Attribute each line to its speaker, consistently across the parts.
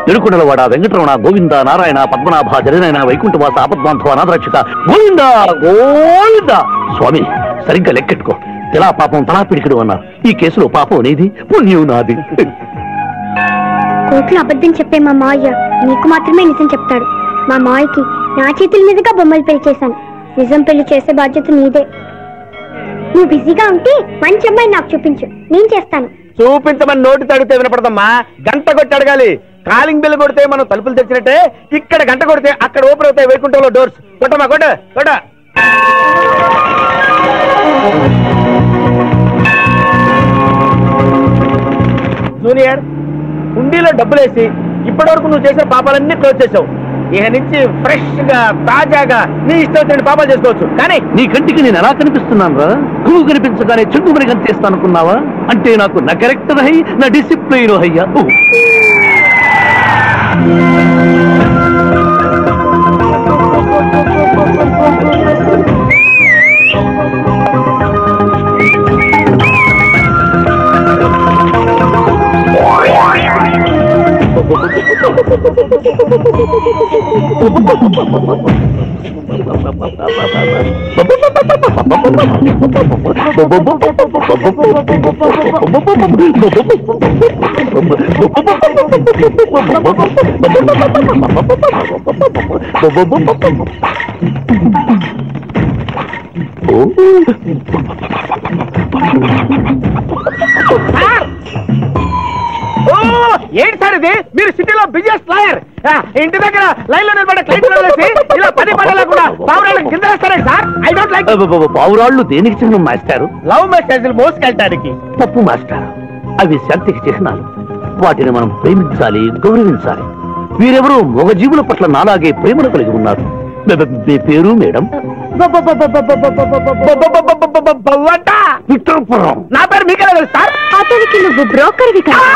Speaker 1: తిరుకుడలవాడ వెంకటరమణ గోవింద నారాయణ పద్మనాభ జగనైన వైకుంఠవాస ఆపద్బాంధవ నాథరక్షక గోవింద గోవింద. స్వామి సరిగ్గా లెక్కెట్టుకో. ఇలా పాపం తలా పిడికిడు అన్నారు. ఈ కేసులో పాపం నీది, పుణ్యం నాది.
Speaker 2: కోర్టులో అబద్ధం చెప్పే మా మావయ్య నీకు మాత్రమే నిజం చెప్తాడు. మా మావయ్యకి నా చేతుల మీదుగా బొమ్మలు పెళ్లి చేశాను. నిజం పెళ్లి చేసే బాధ్యత నీదే. నువ్వు బిజీగా ఉంటే మంచి అమ్మాయి నాకు చూపించు, నేను చేస్తాను.
Speaker 3: చూపించమని నోటి తడితే వినపడదమ్మా. గంట కొట్టి అడగాలి. కాలింగ్ బిల్ కొడితే మనం తలుపులు తెచ్చినట్టే ఇక్కడ గంట కొడితే అక్కడ ఓపెన్ అవుతాయి వైకుంఠంలో డోర్స్. కొట్టమ్మా, కొట్ట కొట్ట. జూనియర్, హుండీలో డబ్బులేసి ఇప్పటి వరకు నువ్వు చేసిన పాపాలన్నీ క్లోజ్ చేసావు. ఇక నుంచి ఫ్రెష్ గా తాజాగా నీ ఇష్టం వచ్చిన పాపాలు చేసుకోవచ్చు. కానీ
Speaker 1: నీ కంటికి నేను ఎలా కనిపిస్తున్నాను రా? నువ్వు కనిపించగానే చుట్టుమని కనిపిస్తాను అనుకున్నావా? అంటే నాకు నా క్యారెక్టర్ హై, నా డిసిప్లైన్ హయ్యా.
Speaker 3: ఏంటి సార్ ఇది? మీరు సిటీలో బిజినెస్ లాయర్, ఇంటి దగ్గర లైన్ లో నిలబడే క్లయింట్ ఇలా పని పడలేకుండా పావురాళ్ళకి కింద వేస్తారండి సార్. I don't like.
Speaker 1: పావురాళ్ళు దేనికి చిహ్నం మాస్టారు?
Speaker 3: లవ్ మెసేజ్లు మోసుకెళ్ళటానికి.
Speaker 1: తప్పు మాస్టర్, అవి శాంతికి చిహ్నాలు. వాటిని మనం ప్రేమించాలి, గౌరవించాలి. వీరెవరూ మగ జీవుల పట్ల నాలాగే ప్రేమను కలిగి ఉన్నారు. మీ పేరు మేడం? విక్రమపురం.
Speaker 3: నా పేరు మీకే తెలుసు సార్.
Speaker 2: అతనికి నువ్వు బ్రోకర్వి కదా.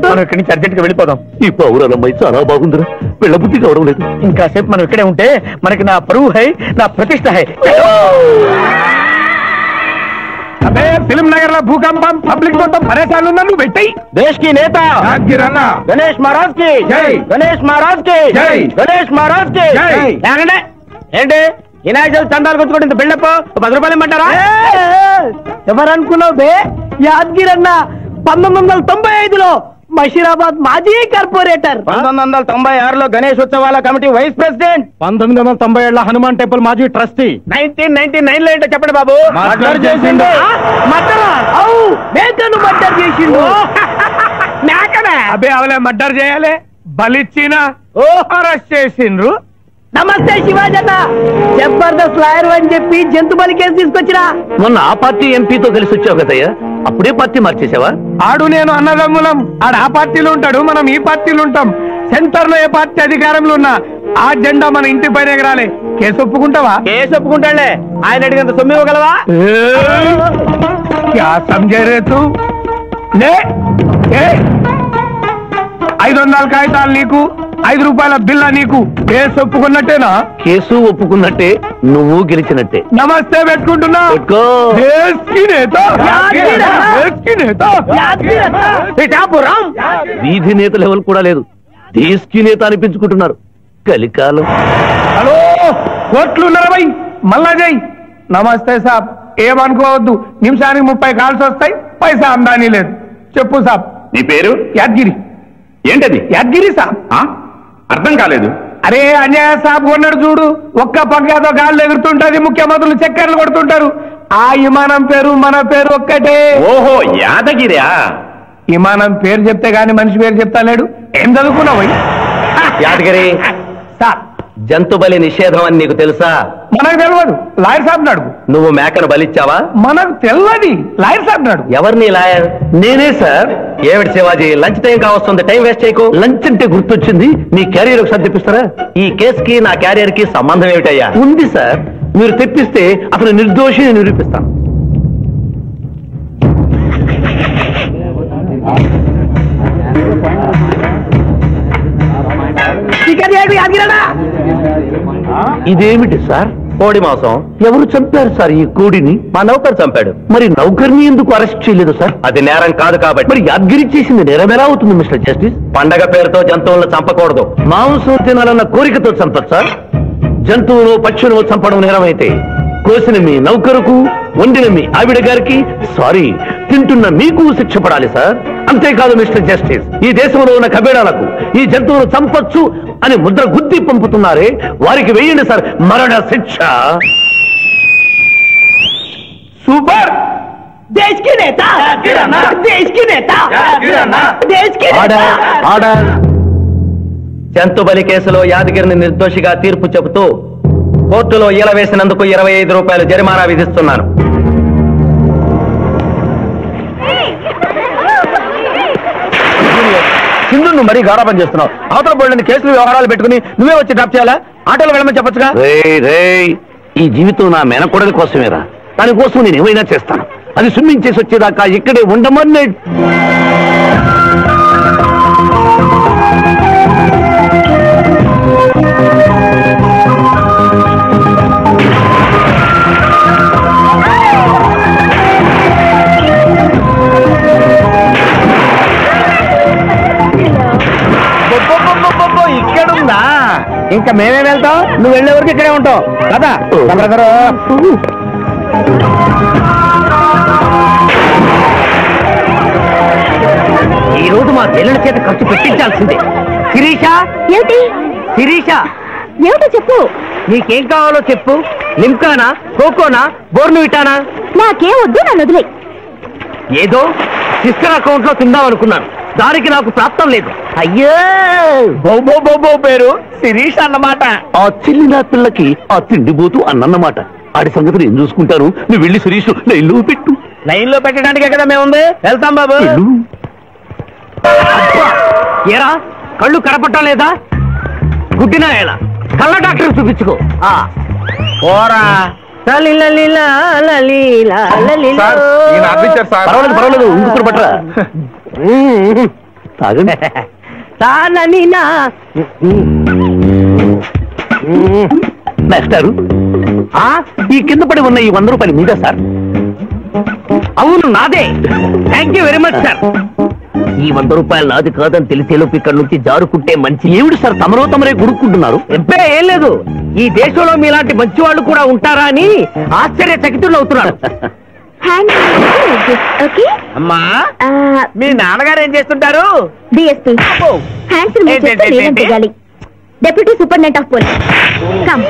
Speaker 3: మనం ఇక్కడి నుంచి అర్జెంట్ గా వెళ్ళిపోదాం.
Speaker 1: ఈ పౌరాలమ్మాయి చాలా బాగుందిరా, వెళ్ళబుద్ధి కావడం లేదు.
Speaker 3: ఇంకాసేపు మనం ఇక్కడే ఉంటే మనకి నా పరువు హై, నా ప్రతిష్ట హై. అదే ఫిల్మ్ నగర్ లో భూకంపం, పబ్లిక్ మొత్తం పరేషాన్లు ఉన్నా నువ్వు పెట్టాయి. దేశ్ కి నేత గణేష్ మహారాజ్ కి జై, గణేష్ మహారాజ్ కి జై, గణేష్ మహారాజ్ కి జై. ఏంటి వినాయక చవితి చందాలు గుర్తుకోండి, ఇంత బిల్డప్ 10 రూపాయలు ఇమ్మంటారా? ఎవరనుకున్నావు బే? యాద్గిరి అన్న 1995లో బషీరాబాద్ మాజీ కార్పొరేటర్, 1996లో గణేష్ ఉత్సవాల కమిటీ వైస్ ప్రెసిడెంట్, 1997లో హనుమాన్ టెంపుల్ మాజీ ట్రస్టీ, 1999 లో ఏంటో చెప్పండి బాబు. మర్డర్ చేసిండు. మేకను మర్డర్ చేసిండు. మేకనే అబ్బే అవలే మర్డర్ చేయాలి, బలిచ్చిన అరెస్ట్ చేసిండ్రు. నమస్తే శివాజన్న, జబర్దస్త్ లాయర్ అని చెప్పి జంతు బలి కేసు తీసుకొచ్చినా.
Speaker 1: మొన్న ఆ పార్టీ ఎంపీతో కలిసి వచ్చావు కదయ్యా, అప్పుడే పార్టీ మార్చేసావా?
Speaker 3: ఆడు నేను అన్నదమ్ములం. ఆడు ఆ పార్టీలో ఉంటాడు, మనం ఈ పార్టీలో ఉంటాం. సెంటర్ లో ఏ పార్టీ అధికారంలో ఉన్నా ఆ జెండా మన ఇంటి పైన ఎగరాలి. కేసు ఒప్పుకుంటావా? కేసు ఒప్పుకుంటాడులే. ఆయన అడిగినంత సొమ్ము ఇవ్వగలవా? క్యా సమझे रे तू? 500 కాగితాలు నీకు, 5 రూపాయల బిల్ల నీకు. కేసు ఒప్పుకున్నట్టేనా?
Speaker 1: కేసు ఒప్పుకున్నట్టే, నువ్వు గెలిచినట్టే.
Speaker 3: నమస్తే పెట్టుకుంటున్నా.
Speaker 1: వీధి నేత లెవెల్ కూడా లేదు, దేశీ నేత అనిపించుకుంటున్నారు. కలికాలం.
Speaker 3: హలో, కోట్లు ఉన్నారా భయ్? మళ్ళా జై. నమస్తే సాబ్, ఏమనుకోవద్దు. నిమిషానికి 30 కాల్స్ వస్తాయి, పైసా అందానీ లేదు. చెప్పు సాబ్.
Speaker 4: నీ పేరు?
Speaker 3: యాద్గిరి.
Speaker 4: ఏంటది?
Speaker 3: యాద్గిరి సాబ్.
Speaker 4: అర్థం కాలేదు.
Speaker 3: అరే అన్యాయ సాబ్ కొన్నాడు చూడు, ఒక్క పక్కతో గాల్లో ఎగురుతుంటది, ముఖ్యమంత్రులు చక్కర్లు కొడుతుంటారు. ఆ విమానం పేరు మన పేరు ఒక్కటే.
Speaker 4: ఓహో, యాదగిరా?
Speaker 3: విమానం పేరు చెప్తే గాని మనిషి పేరు చెప్తా లేడు. ఏం చదువుకున్నావు?
Speaker 1: యాదగిరి
Speaker 3: సార్,
Speaker 1: జంతు బలి నిషేధం అని నీకు తెలుసా?
Speaker 3: మనకు తెలియదు, లాయర్ సాబ్ నాడు.
Speaker 1: నువ్వు మేకను బలిచ్చావా?
Speaker 3: మనకు తెలియదు, లాయర్ సాబ్ నాడు.
Speaker 1: ఎవరిని లాయర్? నేనే సార్. ఏమిటి శివాజీ, లంచ్ టైం కావస్తుంది, టైం వేస్ట్ చేయకు. లంచ్ అంటే గుర్తొచ్చింది, మీ క్యారియర్ ఒకసారి తెప్పిస్తారా? ఈ కేసుకి నా క్యారియర్ కి సంబంధం ఏమిటయ్యా? ఉంది సార్, మీరు తెప్పిస్తే అతను నిర్దోషి నిరూపిస్తాను. ఇదేమిటి సార్? కోడి మాంసం. ఎవరు చంపారు సార్ ఈ కోడిని? మా నౌకర్ చంపాడు. మరి నౌకర్ని ఎందుకు అరెస్ట్ చేయలేదు సార్? అది నేరం కాదు కాబట్టి. మరి యాద్గిరి చేసింది నేరం ఎలా అవుతుంది మిస్టర్ జస్టిస్? పండగ పేరుతో జంతువులను చంపకూడదు. మాంసం తినాలన్న కోరికతో చంపదు సార్. జంతువులు పక్షులు చంపడం నేరమైతే కోసిన మీ నౌకరుకు, వండిన మీ ఆవిడ గారికి, సారీ తింటున్న మీకు శిక్ష పడాలి సార్. అంతేకాదు మిస్టర్ జస్టిస్, ఈ దేశంలో ఉన్న కబేడాలకు ఈ జంతువులు చంపొచ్చు అని ముద్ర గుద్ది పంపుతున్నారే, వారికి వేయండి సార్ మరణ శిక్ష.
Speaker 3: సూపర్. దేశ్ కి నేత, దేశ్ కి నేత, దేశ్ కి
Speaker 1: ఆర్డర్. జంతు బలి కేసులో యాదగిరిని నిర్దోషిగా తీర్పు చెబుతూ కోర్టులో ఈల వేసినందుకు 25 రూపాయలు జరిమానా విధిస్తున్నాను.
Speaker 3: సింధు నువ్వు మరీ గారాబం చేస్తున్నావు. అవతల బోర్డుని కేసులు వ్యవహారాలు పెట్టుకుని నువ్వే వచ్చి డ్రాప్ చేయాలా? ఆటోలో వెళ్ళమని చెప్పొచ్చుగా.
Speaker 1: ఈ జీవితం నా మేనకోడలి కోసమేరా. దానికోసం నేను ఏమైనా చేస్తాను. అది స్విమ్మింగ్ చేసి వచ్చేదాకా ఇక్కడే ఉండమని.
Speaker 3: ఇక్కడుందా? ఇంకా మేమే వెళ్తాం, నువ్వు వెళ్ళే వరకు ఇక్కడే ఉంటావు కదా బ్రదరు.
Speaker 1: ఈ రోజు మా చెల్లెల చేత ఖర్చు పెట్టించాల్సిందే. శిరీష,
Speaker 2: ఏమిటి
Speaker 1: శిరీష,
Speaker 2: ఏమిటో చెప్పు.
Speaker 1: నీకేం కావాలో చెప్పు. లిమ్కానా, కోకోనా, బోర్న్విటానా?
Speaker 2: నాకేం వద్దు, నన్ను వదిలే.
Speaker 1: ఏదో సిస్టర్ అకౌంట్ లో తిందాం అనుకున్నాను. దానికి నాకు ప్రాప్తం లేదు. అయ్యో,
Speaker 3: బౌబో పేరు శిరీష్ అన్నమాట.
Speaker 1: ఆ చెల్లి నా పిల్లకి ఆ తిండిపోతూ అన్నమాట. ఆడి సంగతి నేను చూసుకుంటాను. నువ్వు వెళ్ళి శిరీష్ లైన్లో పెట్టు.
Speaker 3: లైన్ లో పెట్టడానికే కదా మేముంది. వెళ్తాం బాబు.
Speaker 1: ఏరా, కళ్ళు కనపట్టం లేదా? గుడ్డినా ఎలా? కళ్ళ డాక్టర్ చూపించుకో.
Speaker 3: ఓరా
Speaker 1: పర్వాలేదు, ఇంకొకరు పట్టరా. తాగండి. మాస్టారు, ఈ కింద పడి ఉన్న ఈ 100 రూపాయలు మీదా సార్? అవును, నాదే. Thank you very much sir. ఈ 100 రూపాయలు నాది కాదని తెలిసేలోపు ఇక్కడ నుంచి జారుకుంటే మంచి. ఏమిటి సార్ తమరే గుడుక్కుంటున్నారు? ఎబ్బే ఏం లేదు. ఈ దేశంలో మీలాంటి మంచి వాళ్ళు కూడా ఉంటారా అని ఆశ్చర్యచకితులు అవుతున్నారు.
Speaker 3: అమ్మా, మీ నాన్నగారు ఏం చేస్తుంటారు?
Speaker 2: DSP. Deputy superintendent of police. Come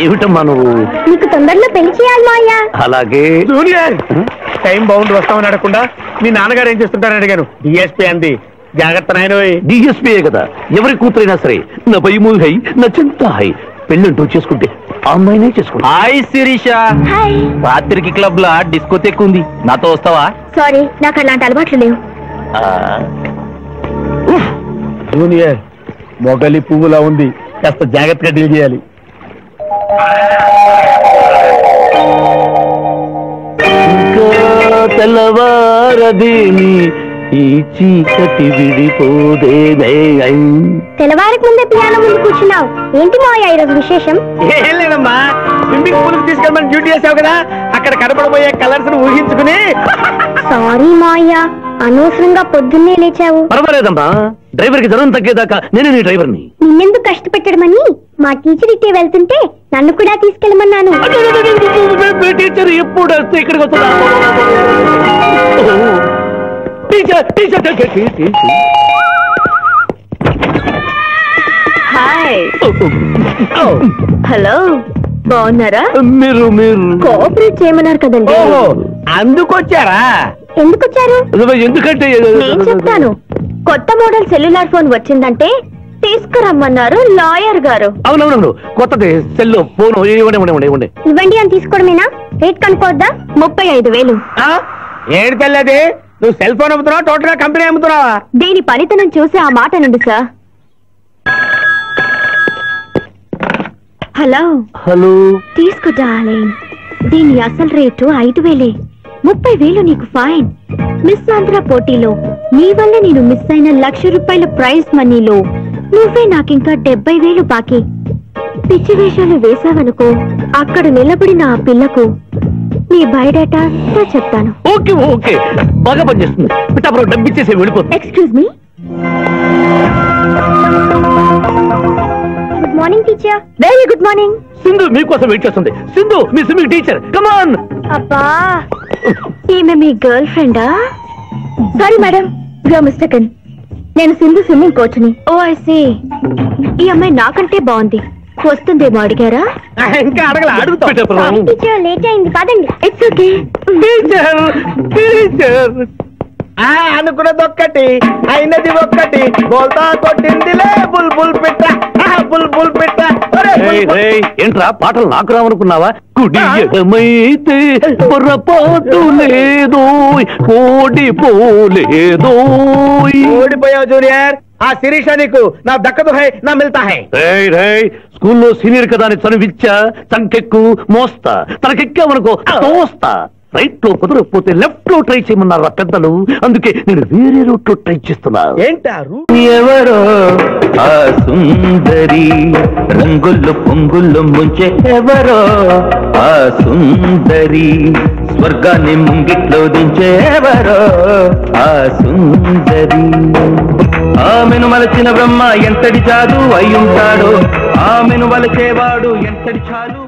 Speaker 1: ఏమిటమ్మా నువ్వు?
Speaker 2: నీకు తొందరలో పెళ్లి చేయాలి మాయా.
Speaker 1: అలాగే.
Speaker 3: జూనియర్, టైం బాగుండి వస్తామని అడగకుండా మీ నాన్నగారు ఏం చేస్తుంటారని అడిగాను. డిఎస్పీ అంది. జాగ్రత్త నాయన.
Speaker 1: డిఎస్పీయే కదా, ఎవరి కూతురైనా సరే నా భయము హై, నా చింత హై. పెళ్ళంటూ చేసుకుంటే అమ్మాయినే చేసుకుంటా. హాయ్ శిరీష.
Speaker 2: హాయ్.
Speaker 1: రాత్రికి క్లబ్ లా డిస్కోతెక్ ఉంది, నాతో వస్తావా?
Speaker 2: సారీ, నాకు అలాంటి అలవాట్లు లేవు.
Speaker 3: జూనియర్, మొగలి పువ్వులా ఉంది, కాస్త జాగ్రత్తగా డీల్ చేయాలి.
Speaker 1: ఇంకా తెల్లవారదేమి, ఈ చీకటి విడిపోదేనే.
Speaker 2: తెల్లవారికి ముందే పియానో ముందు కూర్చున్నావు. ఏంటి మాయా ఈరోజు విశేషం?
Speaker 3: ఏం లేదమ్మా, స్విమ్మింగ్ పూల్ తీసుకెళ్ళమని డ్యూటీ చేసావు కదా, అక్కడ కనపడబోయే కలర్స్ ఊహించుకుని.
Speaker 2: సారీ మాయా, అనవసరంగా పొద్దున్నే లేచావు.
Speaker 1: పర్వాలేదమ్మా, డ్రైవర్ కి జ్వరం తగ్గేదాకా నేనే నీ డ్రైవర్ని.
Speaker 2: నిన్నెందుకు కష్టపెట్టడమని మా టీచర్ ఇట్టే వెళ్తుంటే నన్ను కూడా తీసుకెళ్ళమన్నాను.
Speaker 1: టీచర్ ఎప్పుడు వస్తే ఇక్కడికి వస్తుందా?
Speaker 2: హాయ్. హలో, బాగున్నారా?
Speaker 1: మీరు
Speaker 2: కోఆపరేట్ చేయమన్నారు కదండి.
Speaker 3: ఓహో, అందుకొచ్చారా?
Speaker 2: ఎందుకు వచ్చారు?
Speaker 1: ఎందుకంటే
Speaker 2: నేను చెప్తాను. కొత్త మోడల్ సెల్యులార్ ఫోన్ వచ్చిందంటే తీసుకురమ్మన్నారు లాయర్ గారు.
Speaker 1: అవునవునవును, కొత్తది సెల్ ఫోన్ ఇవ్వండి.
Speaker 2: ఇవ్వండి అని తీసుకోవడమేనా? రేట్ కనుక్కోవద్దా? 35,000.
Speaker 3: ఏడు తెల్లది, నువ్వు సెల్ ఫోన్ అమ్ముతున్నావా టోటల్ గా కంపెనీ అమ్ముతున్నావా?
Speaker 2: దీని పనితనం చూసి ఆ మాట నుండి సార్. హలో
Speaker 1: హలో,
Speaker 2: తీసుకో డార్లింగ్. దీని అసలు రేటు 5,000. 30,000 నీకు ఫైన్. మిస్ ఆంధ్ర పోటీలో నీ వల్ల నేను మిస్ అయిన ₹1,00,000 ప్రైజ్ మనీలో నువ్వే నాకింకా 70,000 బాకీ. పిచ్చి వేషాలు వేసావనుకో, అక్కడ నిలబడిన ఆ పిల్లకు నీ బయోడేటా అంతా చెప్తాను.
Speaker 1: ఓకే ఓకే, బాగా పనిచేస్తుంది. పిఠాపురం డబ్బిచ్చేసి వెళ్ళిపోతుంది.
Speaker 2: Excuse me. Good morning teacher. Very good morning.
Speaker 1: Sindhu మీకోసం వెయిట్ చేస్తుంది. సింధు మీ స్విమ్మింగ్ టీచర్, కమాన్.
Speaker 2: అబ్బా, ఈమె మీ గర్ల్ ఫ్రెండా? Sorry madam, you're mistaken. నేను సింధు స్విమ్మింగ్ కోచ్ని. Oh I see. ఈ అమ్మాయి నాకంటే బాగుంది. వస్తుందేమో అడిగారా?
Speaker 3: ఇంకా అడగల, అడుగుతా.
Speaker 2: టీచర్ లేట్ అయింది, పదండి. It's okay.
Speaker 1: టీచర్ టీచర్,
Speaker 3: అనుకున్నది ఒక్కటి, అయినది ఒక్కటి. బోల్తా కొట్టిందిలే బుల్బుల్ పిట్ట, బుల్బుల్ పిట్ట.
Speaker 1: ఏంట్రా పాటలు నాకు రావనుకున్నావా? కుడి ఎడమైతే పొరపాటు లేదో, ఓడిపోలేదో.
Speaker 3: ఓడిపోయావు జూనియర్. ఆ శిరీష నీకు నా దక్కదు హై, నా మిల్తా హై.
Speaker 1: స్కూల్లో సీనియర్ కదా అని చనువిచ్చా, చంకెక్కు మోస్తా, తనకెక్కామనుకో తోస్తా. రైట్ లో కుదరకపోతే లెఫ్ట్ లో ట్రై చేయమన్నారు ఆ పెద్దలు. అందుకే నేను వేరే రూట్ లో ట్రై చేస్తున్నా.
Speaker 3: ఏంటారు?
Speaker 1: ఎవరో ఆ సుందరి రంగుల్లో పొంగుల్లో ముంచే, ఎవరో ఆ సుందరి స్వర్గాన్ని ముంగిట్లో దించే, ఎవరో ఆ సుందరి. ఆమెను మలచిన బ్రహ్మ ఎంతటి చాలు అయ్యుంటాడో, ఆమెను వలచేవాడు ఎంతటి చాలు.